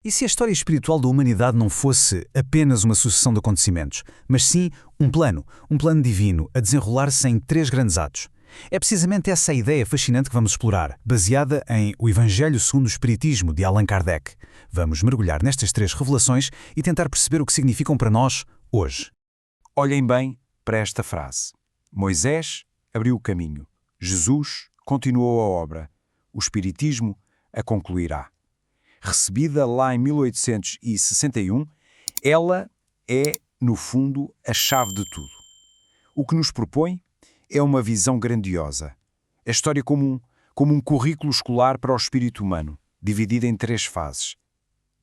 E se a história espiritual da humanidade não fosse apenas uma sucessão de acontecimentos, mas sim um plano divino a desenrolar-se em três grandes atos? É precisamente essa a ideia fascinante que vamos explorar, baseada em O Evangelho segundo o Espiritismo, de Allan Kardec. Vamos mergulhar nestas três revelações e tentar perceber o que significam para nós hoje. Olhem bem para esta frase. Moisés abriu o caminho. Jesus continuou a obra. O Espiritismo a concluirá. Recebida lá em 1861, ela é, no fundo, a chave de tudo. O que nos propõe é uma visão grandiosa. A história como um currículo escolar para o espírito humano, dividida em três fases.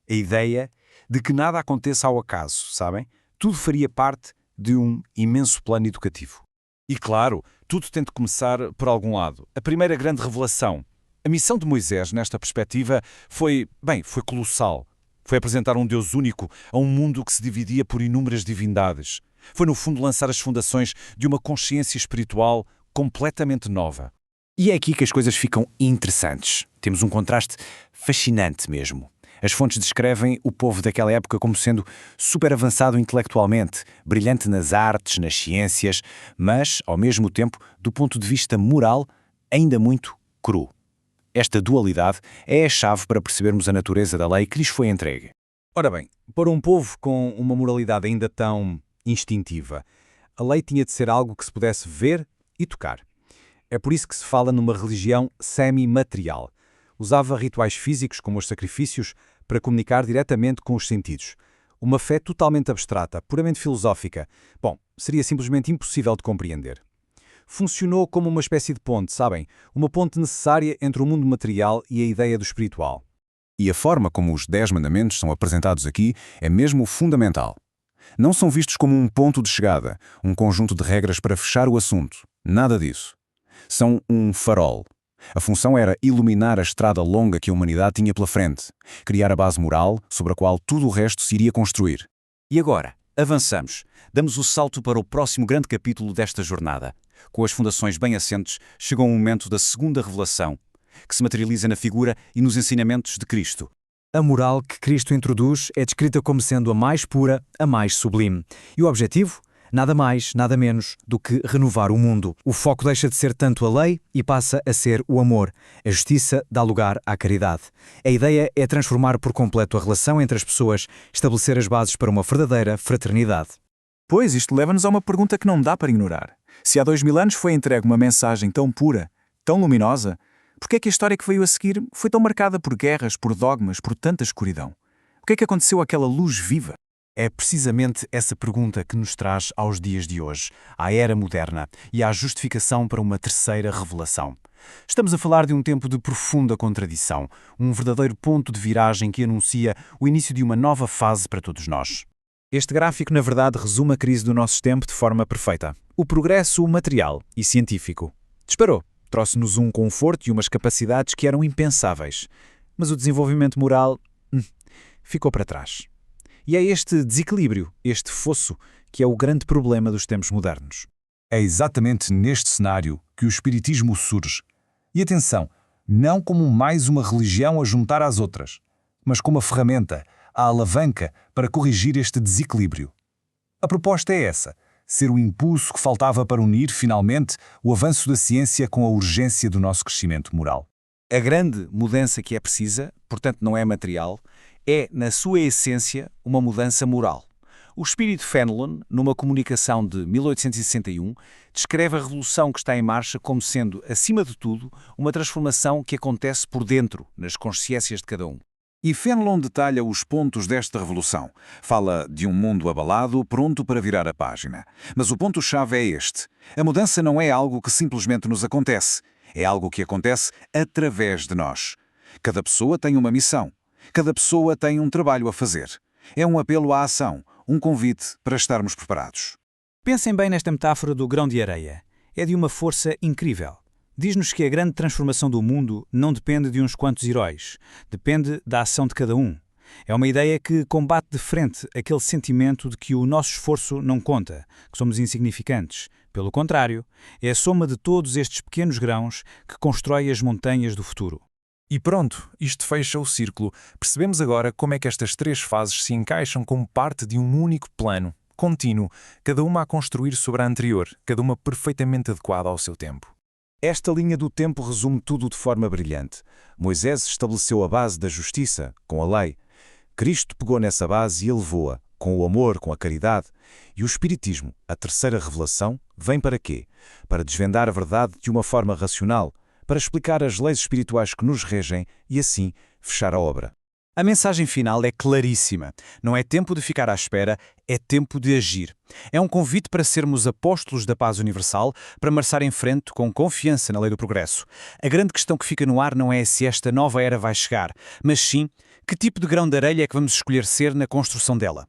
A ideia de que nada aconteça ao acaso, sabem? Tudo faria parte de um imenso plano educativo. E claro, tudo tem de começar por algum lado. A primeira grande revelação. A missão de Moisés, nesta perspectiva, foi colossal. Foi apresentar um Deus único a um mundo que se dividia por inúmeras divindades. Foi, no fundo, lançar as fundações de uma consciência espiritual completamente nova. E é aqui que as coisas ficam interessantes. Temos um contraste fascinante mesmo. As fontes descrevem o povo daquela época como sendo super avançado intelectualmente, brilhante nas artes, nas ciências, mas, ao mesmo tempo, do ponto de vista moral, ainda muito cru. Esta dualidade é a chave para percebermos a natureza da lei que lhes foi entregue. Ora bem, para um povo com uma moralidade ainda tão instintiva, a lei tinha de ser algo que se pudesse ver e tocar. É por isso que se fala numa religião semi-material. Usava rituais físicos, como os sacrifícios, para comunicar diretamente com os sentidos. Uma fé totalmente abstrata, puramente filosófica. Seria simplesmente impossível de compreender. Funcionou como uma espécie de ponte, sabem? Uma ponte necessária entre o mundo material e a ideia do espiritual. E a forma como os 10 mandamentos são apresentados aqui é mesmo fundamental. Não são vistos como um ponto de chegada, um conjunto de regras para fechar o assunto. Nada disso. São um farol. A função era iluminar a estrada longa que a humanidade tinha pela frente, criar a base moral sobre a qual tudo o resto se iria construir. E agora, avançamos. Damos o salto para o próximo grande capítulo desta jornada. Com as fundações bem assentes, chegou o momento da segunda revelação, que se materializa na figura e nos ensinamentos de Cristo. A moral que Cristo introduz é descrita como sendo a mais pura, a mais sublime. E o objetivo? Nada mais, nada menos do que renovar o mundo. O foco deixa de ser tanto a lei e passa a ser o amor. A justiça dá lugar à caridade. A ideia é transformar por completo a relação entre as pessoas, estabelecer as bases para uma verdadeira fraternidade. Pois, isto leva-nos a uma pergunta que não dá para ignorar. Se há 2000 anos foi entregue uma mensagem tão pura, tão luminosa, por que é que a história que veio a seguir foi tão marcada por guerras, por dogmas, por tanta escuridão? O que é que aconteceu àquela luz viva? É precisamente essa pergunta que nos traz aos dias de hoje, à era moderna e à justificação para uma terceira revelação. Estamos a falar de um tempo de profunda contradição, um verdadeiro ponto de viragem que anuncia o início de uma nova fase para todos nós. Este gráfico, na verdade, resume a crise do nosso tempo de forma perfeita. O progresso material e científico disparou, trouxe-nos um conforto e umas capacidades que eram impensáveis. Mas o desenvolvimento moral ficou para trás. E é este desequilíbrio, este fosso, que é o grande problema dos tempos modernos. É exatamente neste cenário que o Espiritismo surge. E atenção, não como mais uma religião a juntar às outras, mas como a ferramenta, a alavanca para corrigir este desequilíbrio. A proposta é essa, ser o impulso que faltava para unir, finalmente, o avanço da ciência com a urgência do nosso crescimento moral. A grande mudança que é precisa, portanto não é material, é, na sua essência, uma mudança moral. O espírito Fenelon, numa comunicação de 1861, descreve a revolução que está em marcha como sendo, acima de tudo, uma transformação que acontece por dentro, nas consciências de cada um. E Fenelon detalha os pontos desta revolução. Fala de um mundo abalado, pronto para virar a página. Mas o ponto-chave é este. A mudança não é algo que simplesmente nos acontece. É algo que acontece através de nós. Cada pessoa tem uma missão. Cada pessoa tem um trabalho a fazer. É um apelo à ação, um convite para estarmos preparados. Pensem bem nesta metáfora do grão de areia. É de uma força incrível. Diz-nos que a grande transformação do mundo não depende de uns quantos heróis. Depende da ação de cada um. É uma ideia que combate de frente aquele sentimento de que o nosso esforço não conta, que somos insignificantes. Pelo contrário, é a soma de todos estes pequenos grãos que constrói as montanhas do futuro. E pronto, isto fecha o círculo. Percebemos agora como é que estas três fases se encaixam como parte de um único plano, contínuo, cada uma a construir sobre a anterior, cada uma perfeitamente adequada ao seu tempo. Esta linha do tempo resume tudo de forma brilhante. Moisés estabeleceu a base da justiça, com a lei. Cristo pegou nessa base e elevou-a, com o amor, com a caridade. E o Espiritismo, a terceira revelação, vem para quê? Para desvendar a verdade de uma forma racional, para explicar as leis espirituais que nos regem e, assim, fechar a obra. A mensagem final é claríssima. Não é tempo de ficar à espera, é tempo de agir. É um convite para sermos apóstolos da paz universal, para marchar em frente com confiança na lei do progresso. A grande questão que fica no ar não é se esta nova era vai chegar, mas sim que tipo de grão de areia é que vamos escolher ser na construção dela.